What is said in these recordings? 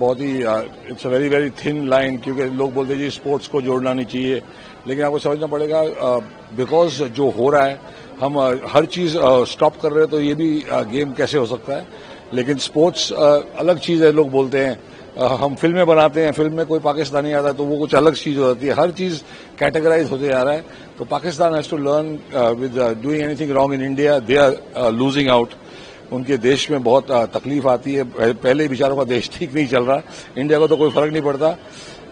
बहुत ही it's a very very thin line, क्योंकि लोग बोलते हैं जी स्पोर्ट्स को जोड़ना नहीं चाहिए, लेकिन आपको समझना पड़ेगा बिकॉज जो हो रहा है हम हर चीज स्टॉप कर रहे हैं, तो ये भी गेम कैसे हो सकता है। लेकिन स्पोर्ट्स अलग चीज है। लोग बोलते हैं हम फिल्में बनाते हैं, फिल्म में कोई पाकिस्तानी आता है तो वो कुछ अलग चीज हो जाती है। हर चीज कैटेगराइज होते जा रहा है। तो Pakistan has to learn with doing anything wrong in India, they are losing out. उनके देश में बहुत तकलीफ आती है। पहले ही बेचारों का देश ठीक नहीं चल रहा, इंडिया को तो कोई फर्क नहीं पड़ता।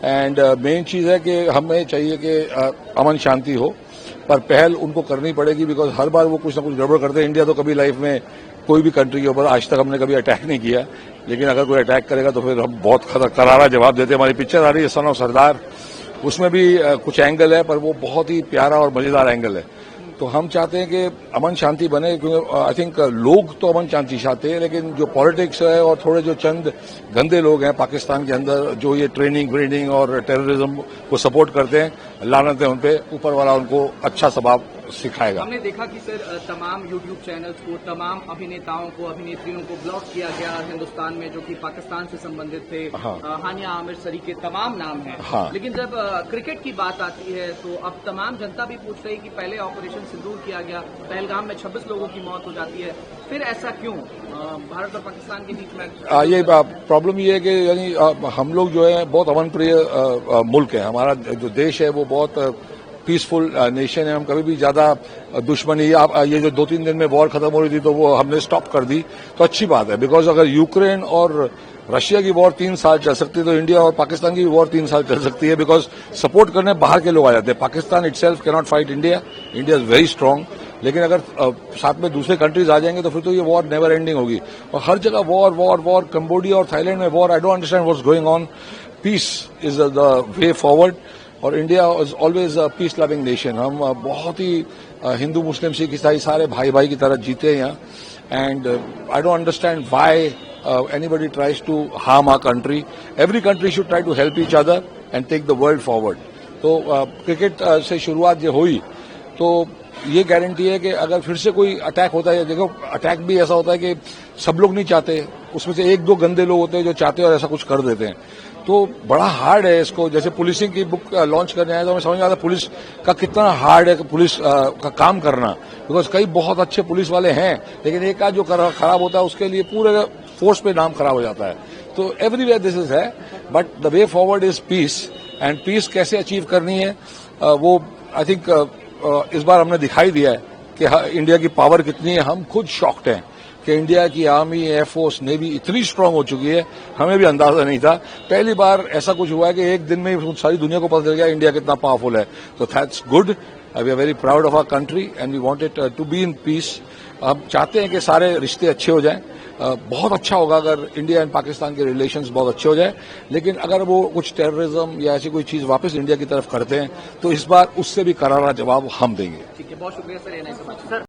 एंड मेन चीज है कि हमें चाहिए कि अमन शांति हो, पर पहल उनको करनी पड़ेगी, बिकॉज हर बार वो कुछ ना कुछ गड़बड़ करते हैं। इंडिया तो कभी लाइफ में कोई भी कंट्री के ऊपर आज तक हमने कभी अटैक नहीं किया, लेकिन अगर कोई अटैक करेगा तो फिर हम बहुत करारा जवाब देते हैं। हमारी पिक्चर आ रही है सन ऑफ सरदार, उसमें भी कुछ एंगल है, पर वो बहुत ही प्यारा और मजेदार एंगल है। तो हम चाहते हैं कि अमन शांति बने, क्योंकि आई थिंक लोग तो अमन शांति चाहते हैं, लेकिन जो पॉलिटिक्स है और थोड़े जो चंद गंदे लोग हैं पाकिस्तान के अंदर, जो ये ट्रेनिंग और टेररिज्म को सपोर्ट करते हैं, लानत है उन पे, ऊपर वाला उनको अच्छा स्वभाव सिखाएगा। हमने देखा कि सर तमाम यूट्यूब चैनल्स को, तमाम अभिनेताओं को, अभिनेत्रियों को ब्लॉक किया गया हिंदुस्तान में, जो कि पाकिस्तान से संबंधित थे। हाँ। हानिया आमिर सरी के तमाम नाम हैं। हाँ। लेकिन जब क्रिकेट की बात आती है तो अब तमाम जनता भी पूछ रही कि पहले ऑपरेशन सिंदूर किया गया, पहलगाम में 26 लोगों की मौत हो जाती है, फिर ऐसा क्यों भारत और पाकिस्तान के बीच में? ये प्रॉब्लम ये है कि यानी हम लोग जो है बहुत अमन प्रिय मुल्क है। हमारा जो देश है वो बहुत पीसफुल नेशन है। हम कभी भी ज्यादा दुश्मनी, ये जो 2-3 दिन में वॉर खत्म हो रही थी तो वो हमने स्टॉप कर दी, तो अच्छी बात है। बिकॉज अगर यूक्रेन और रशिया की वॉर 3 साल चल सकती है, तो इंडिया और पाकिस्तान की वॉर 3 साल चल सकती है। बिकॉज सपोर्ट करने बाहर के लोग आ जाते हैं। Pakistan itself can not fight India, India is very strong. लेकिन अगर साथ में दूसरे कंट्रीज आ जाएंगे तो फिर तो ये वॉर नेवर एंडिंग होगी। और हर जगह वॉर वॉर वॉर, कंबोडिया और थाईलैंड में war. I don't understand what's going on. Peace is the way forward, और India is always a peace loving nation. हम बहुत ही हिंदू मुस्लिम सिख ईसाई सारे भाई भाई की तरह जीते हैं यहाँ। And I don't understand why anybody tries to harm our country. Every country should try to help each other and take the world forward. तो क्रिकेट से शुरुआत जो हुई, तो ये गारंटी है कि अगर फिर से कोई अटैक होता है, देखो अटैक भी ऐसा होता है कि सब लोग नहीं चाहते, उसमें से 1-2 गंदे लोग होते हैं जो चाहते हैं और ऐसा कुछ कर देते हैं। तो बड़ा हार्ड है इसको। जैसे पुलिसिंग की बुक लॉन्च करने आए तो हमें समझ में आता है पुलिस का कितना हार्ड है, पुलिस का काम करना। बिकॉज कई बहुत अच्छे पुलिस वाले हैं, लेकिन एक आध जो खराब होता है उसके लिए पूरे फोर्स पे नाम खराब हो जाता है। तो एवरीवेयर दिस इज है, but the way forward is peace. And peace कैसे अचीव करनी है वो आई थिंक इस बार हमने दिखाई दिया है कि इंडिया की पावर कितनी है। हम खुद शॉक्ड हैं कि इंडिया की आर्मी, एयरफोर्स, नेवी इतनी स्ट्रांग हो चुकी है, हमें भी अंदाजा नहीं था। पहली बार ऐसा कुछ हुआ है कि एक दिन में सारी दुनिया को पता चल गया इंडिया कितना पावरफुल है। तो that's good. We are very proud of our country and we want it to be in peace. हम चाहते हैं कि सारे रिश्ते अच्छे हो जाएं। बहुत अच्छा होगा अगर इंडिया एंड पाकिस्तान के रिलेशंस बहुत अच्छे हो जाए, लेकिन अगर वो कुछ टेररिज्म या ऐसी कोई चीज वापस इंडिया की तरफ करते हैं तो इस बार उससे भी करारा जवाब हम देंगे। ठीक है, बहुत शुक्रिया सर।